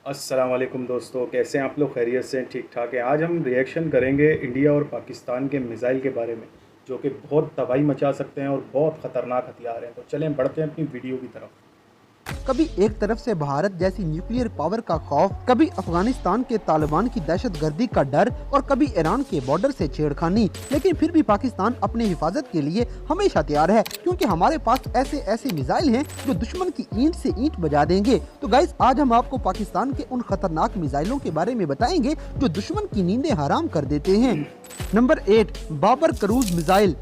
अस्सलाम वालेकुम दोस्तों, कैसे हैं आप लोग? खैरियत से? ठीक ठाक है। आज हम रिएक्शन करेंगे इंडिया और पाकिस्तान के मिसाइल के बारे में, जो कि बहुत तबाही मचा सकते हैं और बहुत ख़तरनाक हथियार हैं। तो चलें बढ़ते हैं अपनी वीडियो की तरफ। कभी एक तरफ से भारत जैसी न्यूक्लियर पावर का खौफ, कभी अफगानिस्तान के तालिबान की दहशतगर्दी का डर और कभी ईरान के बॉर्डर से छेड़खानी। लेकिन फिर भी पाकिस्तान अपनी हिफाजत के लिए हमेशा तैयार है, क्योंकि हमारे पास ऐसे ऐसे मिसाइल हैं जो दुश्मन की ईंट से ईंट बजा देंगे। तो गाइस, आज हम आपको पाकिस्तान के उन खतरनाक मिसाइलों के बारे में बताएंगे जो दुश्मन की नींदें हराम कर देते हैं। Number 8, Babur cruise missile.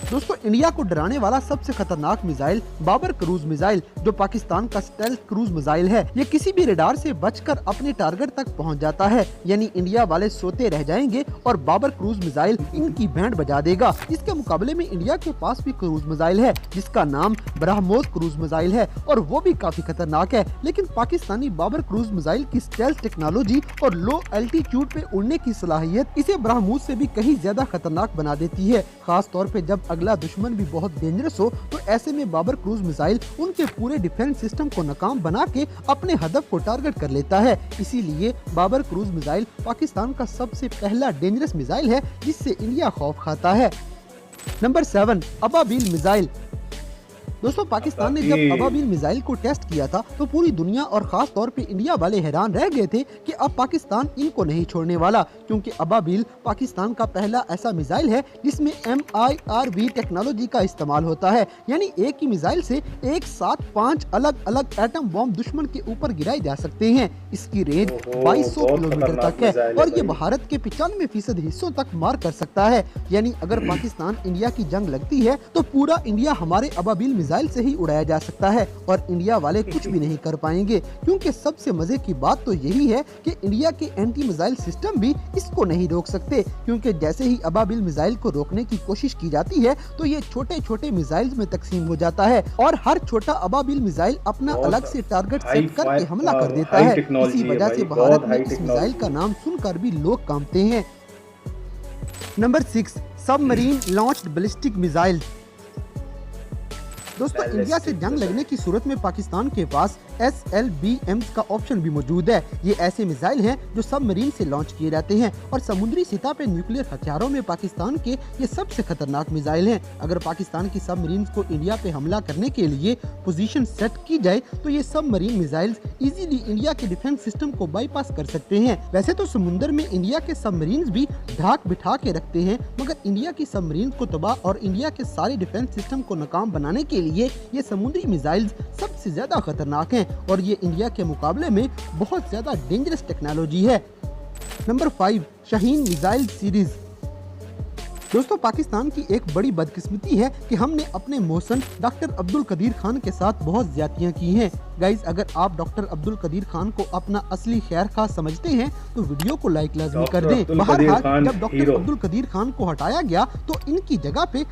दोस्तों, इंडिया को डराने वाला सबसे खतरनाक मिसाइल बाबर क्रूज मिसाइल, जो पाकिस्तान का स्टेल्थ क्रूज मिसाइल है। ये किसी भी रडार से बचकर अपने टारगेट तक पहुंच जाता है, यानी इंडिया वाले सोते रह जाएंगे और बाबर क्रूज मिसाइल इनकी बैंड बजा देगा। इसके मुकाबले में इंडिया के पास भी क्रूज मिसाइल है, जिसका नाम ब्रह्मोस क्रूज मिसाइल है और वो भी काफी खतरनाक है। लेकिन पाकिस्तानी बाबर क्रूज मिसाइल की स्टेल्थ टेक्नोलॉजी और लो एल्टीट्यूड पे उड़ने की सलाहियत इसे ब्रह्मोस से भी कहीं ज्यादा खतरनाक बना देती है। खास तौर पे जब अगला दुश्मन भी बहुत डेंजरस हो, तो ऐसे में बाबर क्रूज मिसाइल उनके पूरे डिफेंस सिस्टम को नाकाम बना के अपने हदफ को टारगेट कर लेता है। इसीलिए बाबर क्रूज मिसाइल पाकिस्तान का सबसे पहला डेंजरस मिसाइल है, जिससे इंडिया खौफ खाता है। Number 7, Ababeel missile. दोस्तों, पाकिस्तान ने जब अबाबील मिसाइल को टेस्ट किया था तो पूरी दुनिया और खास तौर पे इंडिया वाले हैरान रह गए थे कि अब पाकिस्तान इनको नहीं छोड़ने वाला, क्योंकि अबाबील पाकिस्तान का पहला ऐसा मिसाइल है जिसमें MIRV टेक्नोलॉजी का इस्तेमाल होता है। यानी एक ही मिसाइल से एक साथ 5 अलग अलग एटम बॉम्ब दुश्मन के ऊपर गिराए जा सकते हैं। इसकी रेंज 2200 किलोमीटर तक है और ये भारत के 95% हिस्सों तक मार कर सकता है। यानी अगर पाकिस्तान इंडिया की जंग लगती है तो पूरा इंडिया हमारे अबाबील मिसाइल से ही उड़ाया जा सकता है और इंडिया वाले कुछ भी नहीं कर पाएंगे। क्योंकि सबसे मजे की बात तो यही है कि इंडिया के एंटी मिसाइल सिस्टम भी इसको नहीं रोक सकते, क्योंकि जैसे ही अबाबील मिसाइल को रोकने की कोशिश की जाती है तो ये छोटे छोटे मिसाइल्स में तकसीम हो जाता है और हर छोटा अबाबील मिसाइल अपना अलग से टारगेट सेट करके हमला कर देता है। इसी वजह से भारत में इस मिसाइल का नाम सुनकर भी लोग कांपते हैं। Number 6, submarine launched ballistic missile. दोस्तों, इंडिया से जंग लगने की सूरत में पाकिस्तान के पास SLBMs का ऑप्शन भी मौजूद है। ये ऐसे मिसाइल हैं जो सबमरीन से लॉन्च किए जाते हैं और समुद्री सतह पे न्यूक्लियर हथियारों में पाकिस्तान के ये सबसे खतरनाक मिसाइल हैं। अगर पाकिस्तान की सबमरीन को इंडिया पे हमला करने के लिए पोजीशन सेट की जाए तो ये सबमरीन मिसाइल इजीली इंडिया के डिफेंस सिस्टम को बाईपास कर सकते हैं। वैसे तो समुद्र में इंडिया के सबमरीन भी ढाक बिठा के रखते हैं, मगर इंडिया की सबमरीन को तबाह और इंडिया के सारे डिफेंस सिस्टम को नाकाम बनाने के लिए ये समुद्री मिसाइल सबसे ज्यादा खतरनाक हैं और ये इंडिया के मुकाबले में बहुत ज्यादा डेंजरस टेक्नोलॉजी है। Number 5, Shaheen missile series. दोस्तों, पाकिस्तान की एक बड़ी बदकिस्मती है कि हमने अपने मोहसन डॉक्टर अब्दुल कदीर खान के साथ बहुत ज्यादतियां की हैं। गाइज, अगर आप डॉक्टर अब्दुल कदीर खान को अपना असली खैर खा समझते हैं तो वीडियो को लाइक लाजमी कर दें। बहरहाल, जब डॉक्टर अब्दुल कदीर खान को हटाया गया तो इनकी जगह पे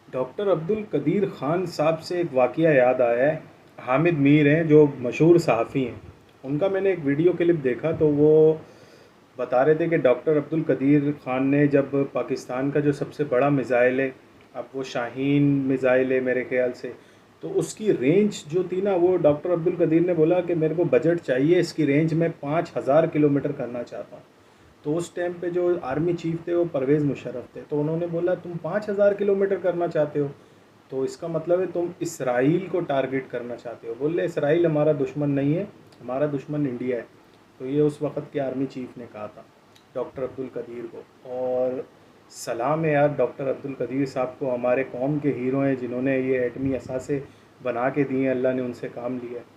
डॉक्टर अब्दुल कदीर खान साहब से एक वाक़या याद आया है। हामिद मीर हैं जो मशहूर सहाफ़ी हैं, उनका मैंने एक वीडियो क्लिप देखा तो वो बता रहे थे कि डॉक्टर अब्दुल कदीर खान ने जब पाकिस्तान का जो सबसे बड़ा मिसाइल है, अब वो शाहीन मिसाइल है मेरे ख़्याल से, तो उसकी रेंज जो थी ना, वो डॉक्टर अब्दुल कदीर ने बोला कि मेरे को बजट चाहिए, इसकी रेंज में 5000 किलोमीटर करना चाहता हूँ। तो उस टाइम पे जो आर्मी चीफ थे वो परवेज़ मुशर्रफ थे, तो उन्होंने बोला तुम 5000 किलोमीटर करना चाहते हो तो इसका मतलब है तुम इसराइल को टारगेट करना चाहते हो। बोले इसराइल हमारा दुश्मन नहीं है, हमारा दुश्मन इंडिया है। तो ये उस वक़्त के आर्मी चीफ ने कहा था डॉक्टर अब्दुल कदीर को। और सलाम है यार डॉक्टर अब्दुल कदीर साहब को, हमारे कौम के हीरो हैं जिन्होंने ये एटमी असासे बना के दिए, अल्लाह ने उनसे काम लिया।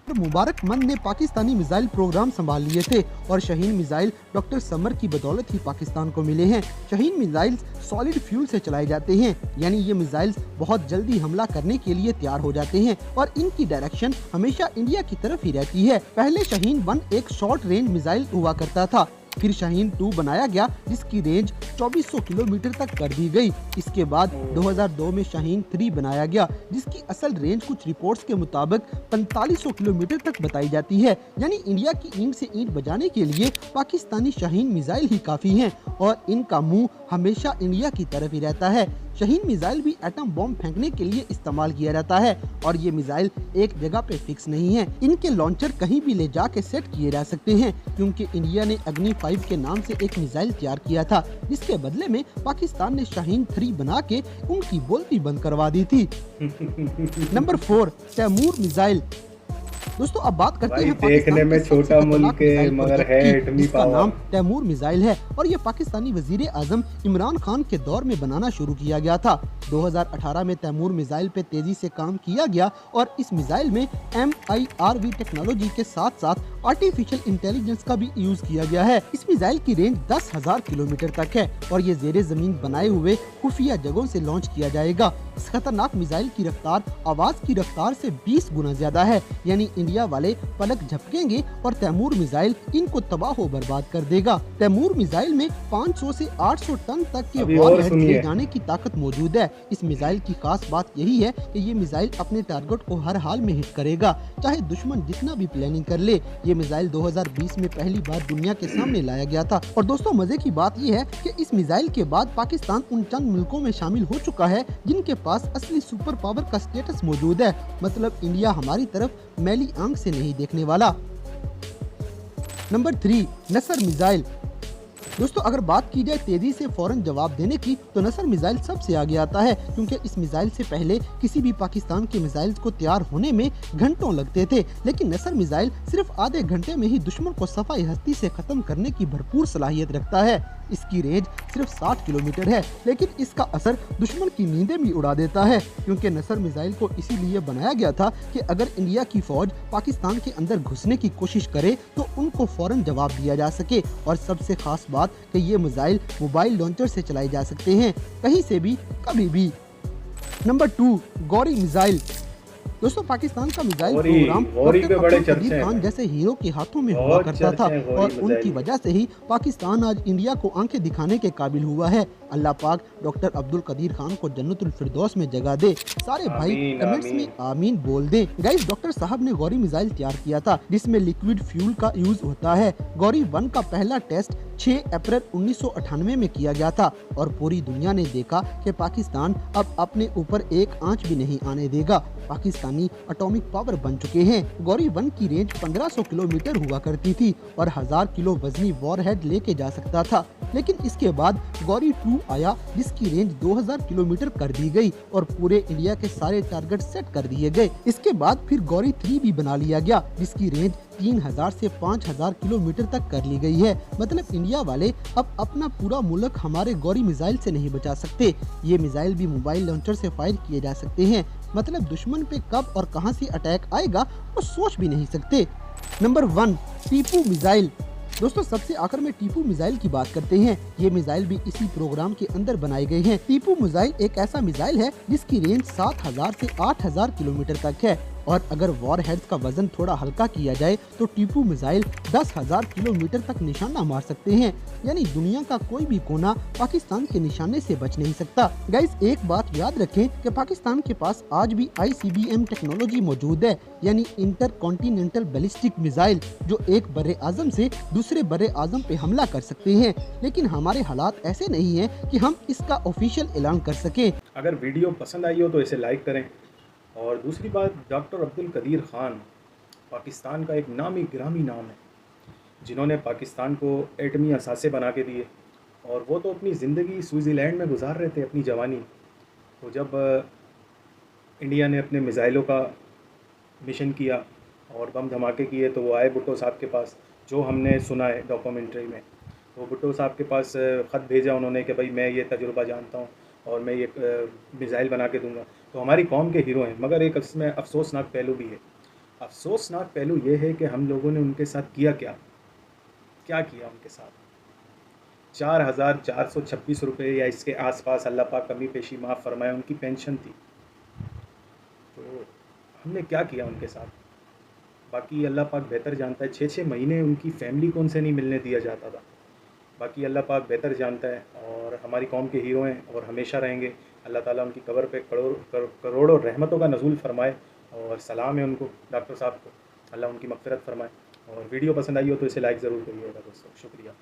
मुबारक मंद ने पाकिस्तानी मिसाइल प्रोग्राम संभाल लिए थे और शाहीन मिसाइल डॉक्टर समर की बदौलत ही पाकिस्तान को मिले हैं। शाहीन मिसाइल सॉलिड फ्यूल से चलाए जाते हैं, यानी ये मिसाइल बहुत जल्दी हमला करने के लिए तैयार हो जाते हैं और इनकी डायरेक्शन हमेशा इंडिया की तरफ ही रहती है। पहले शाहीन 1 एक शॉर्ट रेंज मिसाइल हुआ करता था, फिर शाहीन 2 बनाया गया जिसकी रेंज 2400 किलोमीटर तक कर दी गई। इसके बाद 2002 में शाहीन 3 बनाया गया जिसकी असल रेंज कुछ रिपोर्ट्स के मुताबिक 4500 किलोमीटर तक बताई जाती है। यानी इंडिया की ईंट से ईंट बजाने के लिए पाकिस्तानी शाहीन मिसाइल ही काफी हैं और इनका मुंह हमेशा इंडिया की तरफ ही रहता है। शाहीन मिसाइल भी एटम बॉम्ब फेंकने के लिए इस्तेमाल किया जाता है और ये मिसाइल एक जगह पे फिक्स नहीं है। इनके लॉन्चर कहीं भी ले जाके सेट किए जा सकते हैं क्योंकि इंडिया ने अग्नि 5 के नाम से एक मिसाइल तैयार किया था जिसके बदले में पाकिस्तान ने शाहीन 3 बना के उनकी बोलती बंद करवा दी थी। Number 4 Taimur missile. दोस्तों अब बात करते हैं देखने में छोटा मुल्क है मगर है एटमी इसका पावर। नाम तैमूर मिसाइल है और ये पाकिस्तानी वजीर आजम इमरान खान के दौर में बनाना शुरू किया गया था। 2018 में तैमूर मिसाइल पे तेजी से काम किया गया और इस मिसाइल में MIRV टेक्नोलॉजी के साथ साथ आर्टिफिशियल इंटेलिजेंस का भी यूज किया गया है। इस मिसाइल की रेंज 10,000 किलोमीटर तक है और ये जेरे जमीन बनाए हुए खुफिया जगहों से लॉन्च किया जाएगा। इस खतरनाक मिसाइल की रफ्तार आवाज की रफ्तार से 20 गुना ज्यादा है, यानी इंडिया वाले पलक झपकेंगे और तैमूर मिसाइल इनको तबाह व बर्बाद कर देगा। तैमूर मिसाइल में 500 से 800 टन तक के वॉरहेड ले जाने की ताकत मौजूद है। इस मिसाइल की खास बात यही है कि ये मिसाइल अपने टारगेट को हर हाल में हिट करेगा, चाहे दुश्मन जितना भी प्लानिंग कर ले। ये मिसाइल 2020 में पहली बार दुनिया के सामने लाया गया था और दोस्तों मजे की बात ये है कि इस मिसाइल के बाद पाकिस्तान उन चंद मुल्कों में शामिल हो चुका है जिनके पास असली सुपर पावर का स्टेटस मौजूद है। मतलब इंडिया हमारी तरफ मैली आंख से नहीं देखने वाला। नंबर 3 नसर मिसाइल। दोस्तों अगर बात की जाए तेजी से फौरन जवाब देने की तो नसर मिसाइल सबसे आगे आता है क्योंकि इस मिसाइल से पहले किसी भी पाकिस्तान के मिसाइल्स को तैयार होने में घंटों लगते थे, लेकिन नसर मिसाइल सिर्फ आधे घंटे में ही दुश्मन को सफाई हस्ती से खत्म करने की भरपूर सलाहियत रखता है। इसकी रेंज सिर्फ 60 किलोमीटर है लेकिन इसका असर दुश्मन की नींदें भी उड़ा देता है क्योंकि नसर मिसाइल को इसीलिए बनाया गया था कि अगर इंडिया की फौज पाकिस्तान के अंदर घुसने की कोशिश करे तो उनको फौरन जवाब दिया जा सके। और सबसे खास बात कि ये मिसाइल मोबाइल लॉन्चर से चलाए जा सकते हैं, कहीं से भी कभी भी। Number 2 Ghauri missile. दोस्तों पाकिस्तान का missile programme doctor Abdul Qadeer Khan जैसे हीरो के हाथों में हुआ करता था और उनकी वजह से ही पाकिस्तान आज इंडिया को आंखें दिखाने के काबिल हुआ है। अल्लाह पाक डॉक्टर अब्दुल कदीर खान को जन्नतुल फिरदौस में जगह दे। सारे भाई कमेंट्स में आमीन बोल दें। गाइस डॉक्टर साहब ने गौरी मिसाइल तैयार किया था जिसमें लिक्विड फ्यूल का यूज होता है। गौरी 1 का पहला टेस्ट 6 अप्रैल 1998 में किया गया था और पूरी दुनिया ने देखा कि पाकिस्तान अब अपने ऊपर एक आंच भी नहीं आने देगा। पाकिस्तानी एटॉमिक पावर बन चुके हैं। गौरी 1 की रेंज 1500 किलोमीटर हुआ करती थी और 1000 किलो वजनी वॉरहेड लेके जा सकता था, लेकिन इसके बाद गौरी 2 आया जिसकी रेंज 2000 किलोमीटर कर दी गई और पूरे इंडिया के सारे टारगेट सेट कर दिए गए। इसके बाद फिर गौरी 3 भी बना लिया गया जिसकी रेंज 3000 से 5000 किलोमीटर तक कर ली गई है। मतलब इंडिया वाले अब अपना पूरा मुल्क हमारे गौरी मिसाइल से नहीं बचा सकते। ये मिसाइल भी मोबाइल लॉन्चर से फायर किए जा सकते हैं। मतलब दुश्मन पे कब और कहां से अटैक आएगा वो सोच भी नहीं सकते। Number 1 Tipu missile. दोस्तों सबसे आखिर में टीपू मिसाइल की बात करते हैं। ये मिसाइल भी इसी प्रोग्राम के अंदर बनाए गए हैं। टीपू मिसाइल एक ऐसा मिसाइल है जिसकी रेंज 7000 से 8000 किलोमीटर तक है और अगर वॉरहेड्स का वजन थोड़ा हल्का किया जाए तो टीपू मिसाइल 10,000 किलोमीटर तक निशाना मार सकते हैं। यानी दुनिया का कोई भी कोना पाकिस्तान के निशाने से बच नहीं सकता। गाइस एक बात याद रखें कि पाकिस्तान के पास आज भी ICBM टेक्नोलॉजी मौजूद है, यानी इंटर कॉन्टिनेंटल बैलिस्टिक मिसाइल, जो एक बड़े आजम से दूसरे बड़े आजम पे हमला कर सकते हैं। लेकिन हमारे हालात ऐसे नहीं है कि हम इसका ऑफिशियल ऐलान कर सके। अगर वीडियो पसंद आई हो तो इसे लाइक करें। और दूसरी बात, डॉक्टर अब्दुल कदीर खान पाकिस्तान का एक नामी गिरामी नाम है जिन्होंने पाकिस्तान को एटमी असासे बना के दिए और वो तो अपनी ज़िंदगी स्विट्ज़रलैंड में गुजार रहे थे अपनी जवानी। तो जब इंडिया ने अपने मिसाइलों का मिशन किया और बम धमाके किए तो वो आए भुट्टो साहब के पास, जो हमने सुना है डॉक्यूमेंट्री में। तो भुट्टो साहब के पास ख़त भेजा उन्होंने कि भाई मैं ये तजुर्बा जानता हूँ और मैं ये मिसाइल बना के दूंगा। तो हमारी कौम के हीरो हैं, मगर एक इसमें अफसोसनाक पहलू भी है। अफसोसनाक पहलू ये है कि हम लोगों ने उनके साथ किया क्या किया उनके साथ। 4426 रुपये या इसके आसपास, अल्लाह पाक कमी पेशी माफ़ फरमाए, उनकी पेंशन थी। तो हमने क्या किया उनके साथ, बाकी अल्लाह पाक बेहतर जानता है। 6-6 महीने उनकी फैमिली को उनसे नहीं मिलने दिया जाता था। बाकी अल्लाह पाक बेहतर जानता है, और हमारी कौम के हीरो हैं और हमेशा रहेंगे। अल्लाह ताला उनकी कब्र पे करोड़ों रहमतों का नज़ूल फ़रमाए, और सलाम है उनको, डॉक्टर साहब को, अल्लाह उनकी मग़फ़िरत फ़रमाए। और वीडियो पसंद आई हो तो इसे लाइक ज़रूर करिएगा दोस्तों, शुक्रिया।